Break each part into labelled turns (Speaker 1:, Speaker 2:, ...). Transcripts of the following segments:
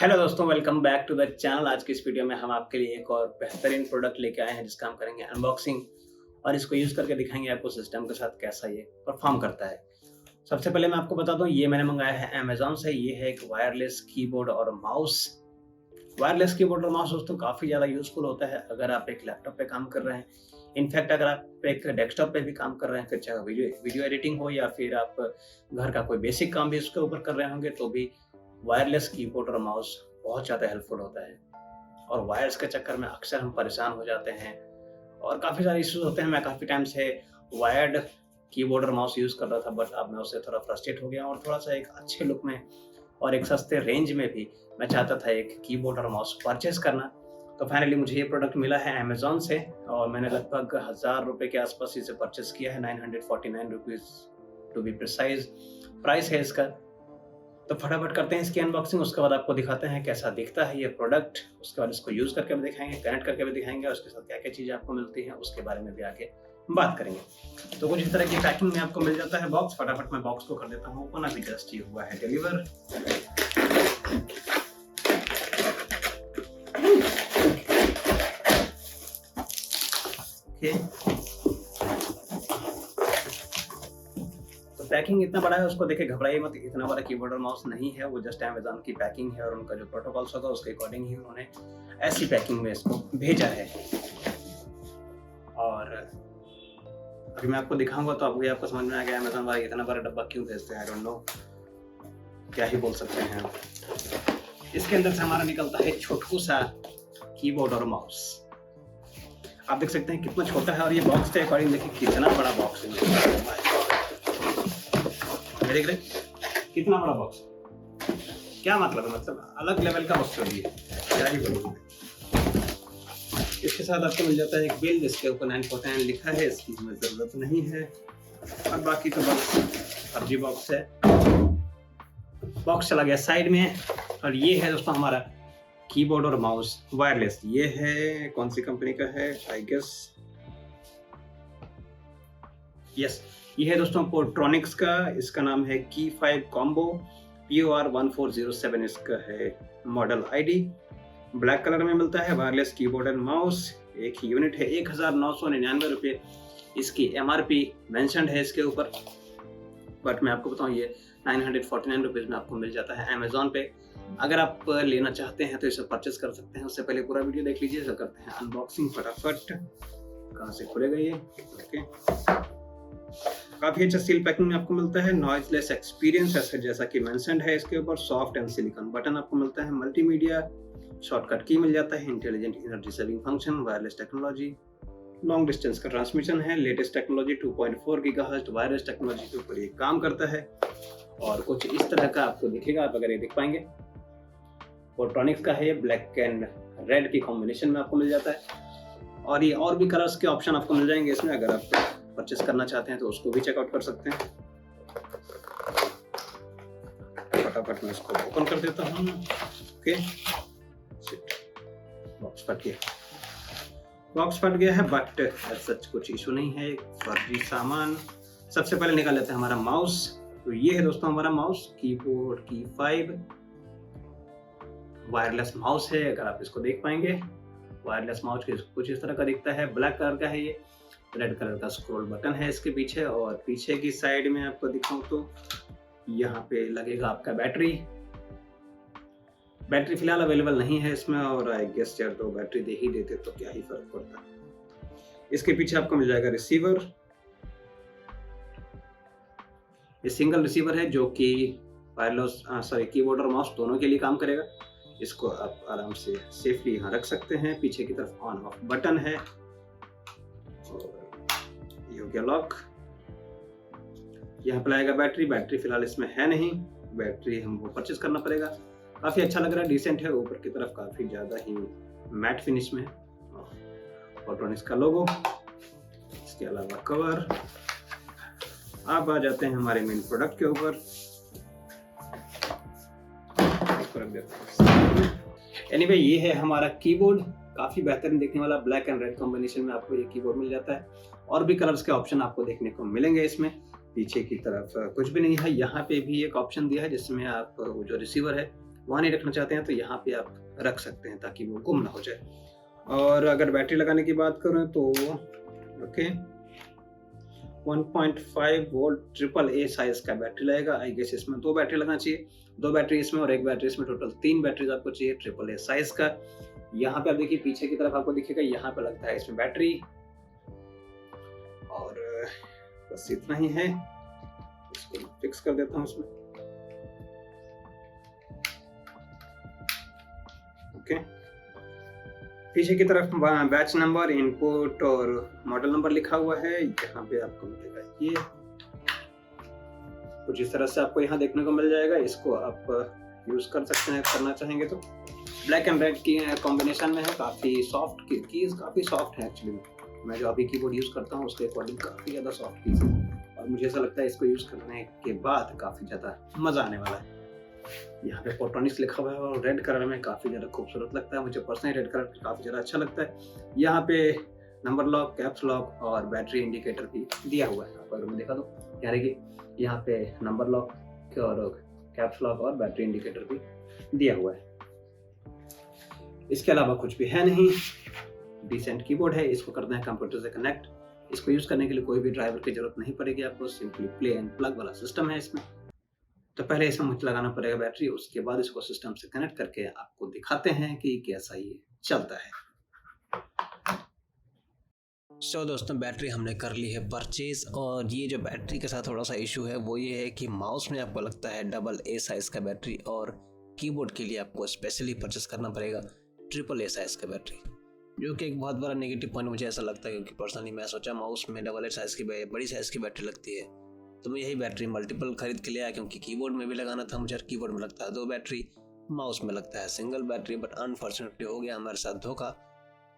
Speaker 1: Hello दोस्तों, welcome back to the channel. आज की इस वीडियो में हम आपके लिए एक और बेहतरीन प्रोडक्ट लेके आए हैं जिसका हम करेंगे अनबॉक्सिंग और इसको यूज़ करके दिखाएंगे आपको सिस्टम के साथ कैसा ये परफॉर्म करता है। सबसे पहले मैं आपको बता दूं, ये मैंने मंगाया है अमेज़न से। ये है एक वायरलेस कीबोर्ड और माउस। वायरलेस कीबोर्ड और माउस दोस्तों काफ़ी ज़्यादा यूज़फुल होता है अगर आप एक लैपटॉप पे काम कर रहे हैं। इनफैक्ट अगर आप एक डेस्कटॉप पे भी काम कर रहे हैं, फिर चाहे वीडियो वीडियो एडिटिंग हो या फिर आप घर का कोई बेसिक काम भी इसके ऊपर कर रहे होंगे, तो भी वायरलेस कीबोर्ड और माउस बहुत ज़्यादा हेल्पफुल होता है। और वायर्स के चक्कर में अक्सर हम परेशान हो जाते हैं और काफ़ी सारे इश्यूज होते हैं। मैं काफ़ी टाइम से वायर्ड कीबोर्ड और माउस यूज़ कर रहा था, बट अब मैं उससे थोड़ा फ्रस्ट्रेट हो गया और थोड़ा-सा एक अच्छे लुक में और एक सस्ते रेंज में भी मैं चाहता था एक कीबोर्ड और माउस परचेज़ करना। तो फाइनली मुझे ये प्रोडक्ट मिला है अमेज़न से और मैंने लगभग ₹1000 के आसपास इसे परचेज़ किया है। ₹949 टू बी प्रिसाइज़ प्राइस है इसका। तो फटाफट करते हैं इसकी अनबॉक्सिंग, उसके बाद आपको दिखाते हैं कैसा दिखता है ये प्रोडक्ट। उसके बाद इसको यूज़ करके भी दिखाएँगे, कनेक्ट करके भी दिखाएँगे और उसके साथ क्या-क्या चीज़ें आपको मिलती हैं उसके बारे में भी आगे बात करेंगे। तो कुछ इस तरह की पैकिंग में आपको मिल जाता है बॉक्स। फटाफट मैं बॉक्स को कर देता हूँ ओपन, अभी जस्ट ये हुआ है डिलीवर। ओके, तो पैकिंग इतना बड़ा है, उसको देखे घबराइए मत। इतना बड़ा कीबोर्ड और माउस नहीं है, वो जस्ट अमेज़न की पैकिंग है और उनका जो प्रोटोकॉल्स होगा उसके अकॉर्डिंग ही उन्होंने ऐसी पैकिंग में इसको भेजा है। और अभी मैं आपको दिखाऊंगा तो आपको समझ में आ गया अमेज़न वाले इतना बड़ा डब्बा क्यों भेजते हैं। आई डोंट नो, क्या ही बोल सकते हैं। इसके अंदर से हमारा निकलता है छोटू सा कीबोर्ड और माउस। आप देख सकते हैं कितना छोटा है और ये बॉक्स के अकॉर्डिंग देखिए कितना बड़ा बॉक्स है। देख रहे कितना बड़ा बॉक्स, क्या मतलब है, मतलब अलग लेवल का बॉक्स है ये, क्या ही बोलूं। इसके साथ आपको मिल जाता है एक बिल जिसके ऊपर 949 लिखा है, इसकी हमें जरूरत नहीं है और बाकी तो बस फर्जी बॉक्स है। बॉक्स चला गया साइड में और ये है दोस्तों हमारा कीबोर्ड और माउस वायरलेस। ये है कौन सी कंपनी का है, आई गेस यस, ये है दोस्तों पोर्ट्रॉनिक्स का। इसका नाम है की 5 कॉम्बो POR1407 इसका है मॉडल आईडी। ब्लैक कलर में मिलता है वायरलेस कीबोर्ड एंड माउस। एक ही यूनिट है, ₹1999 इसकी MRP मेंशन्ड है इसके ऊपर, बट मैं आपको बताऊं ये ₹949 में आपको मिल जाता है अमेज़न पे। अगर आप लेना चाहते हैं तो इसे परचेस कर सकते हैं। उससे पहले पूरा वीडियो देख लीजिए। तो करते हैं अनबॉक्सिंग फटाफट। कहाँ से खुलेगा ये? ओके, काफी अच्छा सील पैकिंग में आपको मिलता है। नॉइजलेस एक्सपीरियंस ऐसा जैसा कि मेंशन्ड है इसके ऊपर। सॉफ्ट एंड सिलिकॉन बटन आपको मिलता है। मल्टीमीडिया शॉर्टकट की मिल जाता है। Intelligent energy saving function, wireless technology, long distance का ट्रांसमिशन है। Latest technology 2.4 gigahertz wireless technology के ऊपर ये काम करता है और कुछ इस तरह का आपको दिखेगा, आप अगर ये देख पाएंगे। पोर्ट्रॉनिक्स का है, ब्लैक एंड रेड की कॉम्बिनेशन में आपको मिल जाता है और ये और भी कलर्स के ऑप्शन आपको मिल जाएंगे इसमें। अगर आप परचेस करना चाहते हैं तो उसको भी चेकआउट कर सकते हैं। फटाफट मैं इसको ओपन कर देता हूँ। ओके, बॉक्स फट गया है बट सच कुछ इशू नहीं है। फर्जी सामान। सबसे पहले निकाल लेते हैं हमारा माउस। तो ये है दोस्तों हमारा माउस, कीबोर्ड की 5 वायरलेस माउस है। अगर आप इसको देख पाएंगे, वायरलेस माउस कुछ इस तरह का दिखता है। ब्लैक कलर का है ये। रेड कलर का स्क्रॉल बटन है इसके पीछे और पीछे की साइड में आपको दिखाऊं तो यहाँ पे लगेगा आपका बैटरी। बैटरी फिलहाल अवेलेबल नहीं है इसमें और आई गेस यार तो बैटरी दे ही देते तो क्या ही फर्क पड़ता। इसके पीछे आपको मिल जाएगा रिसीवर। ये सिंगल रिसीवर है जो कि वायरलेस कीबोर्ड और माउस दोनों के लिए काम करेगा। इसको आप आराम से सेफली यहाँ रख सकते हैं। पीछे की तरफ ऑन ऑफ बटन है और ये हो गया लॉक। यहाँ पर आएगा बैटरी। बैटरी फिलहाल इसमें है नहीं, बैटरी हमको परचेज करना पड़ेगा। काफी अच्छा लग रहा है, डिसेंट है। ऊपर की तरफ काफी ज्यादा ही मैट फिनिश में पोर्ट्रॉनिक्स का लोगो। इसके अलावा कवर। अब आ जाते हैं हमारे मेन प्रोडक्ट के ऊपर। एनीवे, ये है हमारा कीबोर्ड। काफी बेहतरीन दिखने वाला ब्लैक एंड रेड कॉम्बिनेशन में आपको ये कीबोर्ड मिल जाता है और भी कलर्स के ऑप्शन आपको देखने को मिलेंगे इसमें। पीछे की तरफ कुछ भी नहीं है। यहाँ पे भी एक ऑप्शन दिया है जिसमें आप जो रिसीवर है वहाँ नहीं रखना चाहते हैं तो यहाँ पे आप रख सकते हैं ताकि वो गुम ना हो जाए। और अगर बैटरी लगाने की बात करें तो okay 1.5 volt triple A size का बैटरी लगेगा। आई गेस इसमें 2 बैटरी लगना चाहिए, 2 बैटरी इसमें और 1 बैटरी इसमें, टोटल 3 बैटरीज आपको चाहिए ट्रिपल ए साइज का। यहाँ पे आप देखिए पीछे की तरफ आपको दिखेगा, यहाँ पे लगता है इसमें बैटरी। और बस इतना ही है, इसको फिक्स कर देता हूँ इसमें। ओके पीछे की तरफ बैच नंबर, इनपुट और मॉडल नंबर लिखा हुआ है। यहाँ पे आपको मिलेगा ये कुछ इस तरह से आपको यहाँ देखने को मिल जाएगा। इसको आप यूज कर सकते हैं करना चाहेंगे तो। ब्लैक एंड रेड की कॉम्बिनेशन में है, काफी सॉफ्ट कीज, काफी सॉफ्ट है एक्चुअली। मैं जो अभी कीबोर्ड यूज करता हूँ उसके अकॉर्डिंग काफी ज्यादा सॉफ्ट कीज है और मुझे ऐसा लगता है इसको यूज करने के बाद काफी ज्यादा मजा आने वाला है। यहाँ पे फोटोनिक्स लिखा हुआ है और रेड कलर में काफी ज्यादा खूबसूरत लगता है, मुझे पर्सनली रेड कलर काफी ज्यादा अच्छा लगता है। यहाँ पे नंबर लॉक, कैप्स लॉक और बैटरी इंडिकेटर भी दिया हुआ है। आपको अगर मैं दिखा दूँ, यानी कि यहाँ पे नंबर लॉक और कैप्स लॉक और बैटरी इंडिकेटर भी दिया हुआ है। इसके अलावा कुछ भी है नहीं, डिसेंट कीबोर्ड है। इसको करना है कंप्यूटर से कनेक्ट। इसको यूज करने के लिए कोई भी ड्राइवर की जरूरत नहीं पड़ेगी आपको, सिंपली प्ले एंड प्लग वाला सिस्टम है इसमें। तो पहले इसमें मुझे लगाना पड़ेगा बैटरी, उसके बाद इसको सिस्टम से कनेक्ट करके आपको दिखाते हैं कि कैसा ये चलता है। दोस्तों बैटरी हमने कर ली है परचेज, और ये जो बैटरी के साथ थोड़ा सा इशू है वो ये है कि माउस में आपको लगता है डबल ए साइज का बैटरी और कीबोर्ड के लिए आपको स्पेशली परचेस करना पड़ेगा ट्रिपल ए साइज का बैटरी, जो कि एक बहुत बड़ा नेगेटिव पॉइंट मुझे ऐसा लगता है। क्योंकि पर्सनली मैं सोचा माउस में डबल ए साइज की बड़ी साइज की बैटरी लगती है, तो मैं यही बैटरी मल्टीपल खरीद के ले आया। क्योंकि कीबोर्ड में भी लगाना था मुझे, कीबोर्ड में लगता है 2 बैटरी, माउस में लगता है सिंगल बैटरी। बट अनफॉर्चुनेटली हो गया हमारे साथ धोखा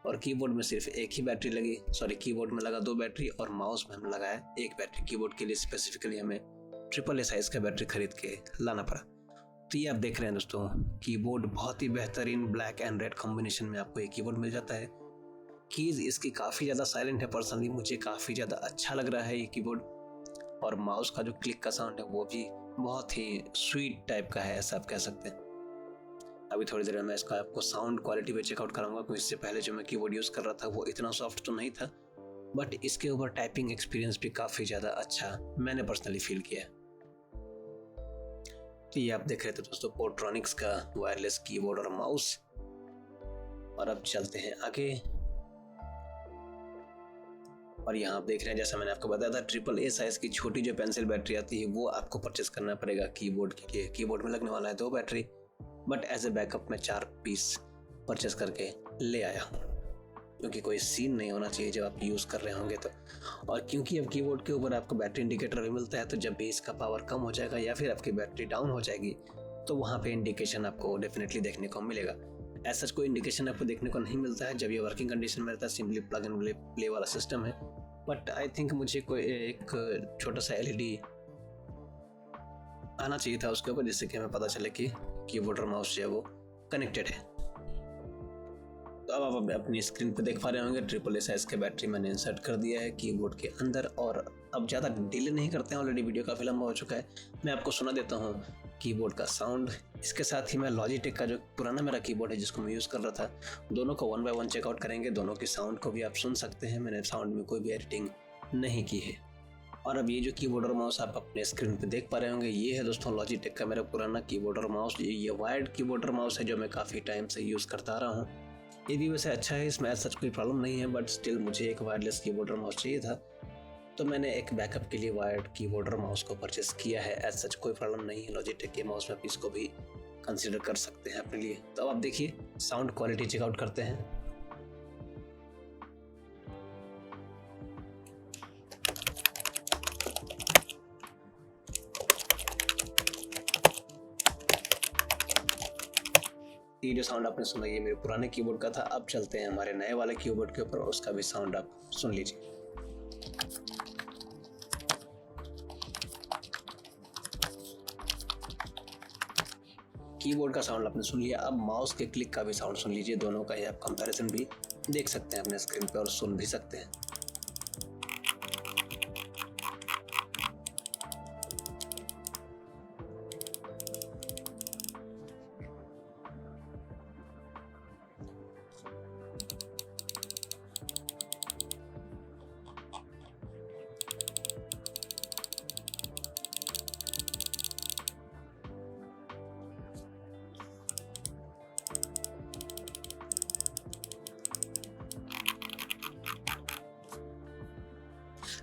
Speaker 1: और कीबोर्ड में सिर्फ एक ही बैटरी लगी। कीबोर्ड में लगा 2 बैटरी और माउस में हम लगाया 1 बैटरी। कीबोर्ड के लिए स्पेसिफिकली हमें ट्रिपल ए साइज का बैटरी खरीद के लाना पड़ा। तो ये आप देख रहे हैं दोस्तों, कीबोर्ड बहुत ही बेहतरीन ब्लैक एंड रेड कॉम्बिनेशन में आपको ये कीबोर्ड मिल जाता है। कीज इसकी काफ़ी ज़्यादा साइलेंट है, पर्सनली मुझे काफ़ी ज़्यादा अच्छा लग रहा है ये कीबोर्ड। और माउस का जो क्लिक का साउंड है वो भी बहुत ही स्वीट टाइप का है, ऐसा आप कह सकते हैं। अभी थोड़ी देर में मैं इसका आपको साउंड क्वालिटी पे चेकआउट कराऊंगा, क्योंकि इससे पहले जो मैं कीबोर्ड यूज़ कर रहा था वो इतना सॉफ्ट तो नहीं था, बट इसके ऊपर टाइपिंग एक्सपीरियंस भी काफ़ी ज़्यादा अच्छा मैंने पर्सनली फील किया। तो ये आप देख रहे थे दोस्तों पोर्ट्रॉनिक्स का वायरलेस कीबोर्ड और माउस। और अब चलते हैं आगे। और यहाँ आप देख रहे हैं, जैसा मैंने आपको बताया था, ट्रिपल ए साइज की छोटी जो पेंसिल बैटरी आती है वो आपको परचेस करना पड़ेगा कीबोर्ड के लिए। कीबोर्ड में लगने वाला है 2 battery, but as a backup मैं 4 पीस परचेस करके ले आया हूँ, क्योंकि कोई सीन नहीं होना चाहिए जब आप यूज़ कर रहे होंगे तो। और क्योंकि अब कीबोर्ड के ऊपर आपको बैटरी इंडिकेटर भी मिलता है, तो जब भी इसका पावर कम हो जाएगा या फिर आपकी बैटरी डाउन हो जाएगी तो वहाँ पे इंडिकेशन आपको डेफिनेटली देखने को मिलेगा। ऐसा कोई इंडिकेशन आपको देखने को नहीं मिलता है जब ये वर्किंग कंडीशन में रहता है, सिंपली प्लग एंड प्ले वाला सिस्टम है। बट आई थिंक मुझे कोई एक छोटा सा एलईडी आना चाहिए था उसके ऊपर, जिससे कि हमें पता चले कि कीबोर्ड और माउस जो है वो कनेक्टेड है। तो अब आप अपनी स्क्रीन पे देख पा रहे होंगे ट्रिपल ए साइज के बैटरी मैंने इंसर्ट कर दिया है कीबोर्ड के अंदर। और अब ज़्यादा डिले नहीं करते हैं, ऑलरेडी वीडियो काफ़ी लंबा हो चुका है। मैं आपको सुना देता हूँ कीबोर्ड का साउंड। इसके साथ ही मैं लॉजिटेक का जो पुराना मेरा कीबोर्ड है जिसको मैं यूज़ कर रहा था, दोनों को 1 बाय 1 चेकआउट करेंगे। दोनों की साउंड को भी आप सुन सकते हैं, मैंने साउंड में कोई भी एडिटिंग नहीं की है। और अब ये जो कीबोर्ड और माउस आप अपने स्क्रीन पे देख पा रहे होंगे, ये है दोस्तों लॉजिटेक का मेरा पुराना कीबोर्ड और माउस। ये वायर्ड कीबोर्ड और माउस है जो मैं काफ़ी टाइम से यूज़ करता आ रहा हूँ। ये भी वैसे अच्छा है, इसमें सच कोई प्रॉब्लम नहीं है, बट स्टिल मुझे एक वायरलेस कीबोर्ड और माउस चाहिए था, तो मैंने एक बैकअप के लिए वायर्ड कीबोर्ड और माउस को परचेस किया है। एज सच कोई प्रॉब्लम नहीं है लॉजिटेक के माउस में, आप इसको भी कंसिडर कर सकते हैं अपने लिए। तो अब आप देखिए साउंड क्वालिटी चेकआउट करते हैं। ये जो साउंड आपने सुना ये मेरे पुराने कीबोर्ड का था। अब चलते हैं हमारे नए वाले कीबोर्ड के ऊपर, उसका भी साउंड आप सुन लीजिए। कीबोर्ड का साउंड आपने सुन लिया, अब माउस के क्लिक का भी साउंड सुन लीजिए। दोनों का ही आप कंपैरिजन भी देख सकते हैं अपने स्क्रीन पे और सुन भी सकते हैं।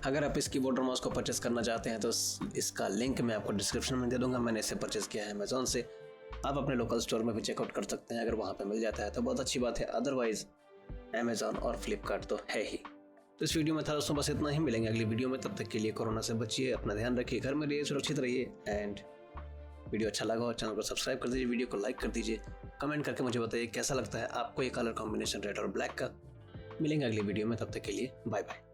Speaker 2: अगर आप इस कीबोर्ड और माउस को परचेस करना चाहते हैं तो इसका लिंक मैं आपको डिस्क्रिप्शन में दे दूंगा। मैंने इसे परचेस किया है अमेजोन से। आप अपने लोकल स्टोर में भी चेकआउट कर सकते हैं, अगर वहाँ पे मिल जाता है तो बहुत अच्छी बात है, अदरवाइज अमेजोन और फ्लिपकार्ट तो है ही। तो इस वीडियो में था दोस्तों बस इतना ही। मिलेंगे अगली वीडियो में, तब तक के लिए कोरोना से बचिए, अपना ध्यान रखिए, घर में रहिए, सुरक्षित रहिए। एंड वीडियो अच्छा लगा हो चैनल को सब्सक्राइब कर दीजिए, वीडियो को लाइक कर दीजिए, कमेंट करके मुझे बताइए कैसा लगता है आपको ये कलर कॉम्बिनेशन रेड और ब्लैक का। मिलेंगे अगली वीडियो में, तब तक के लिए बाय बाय।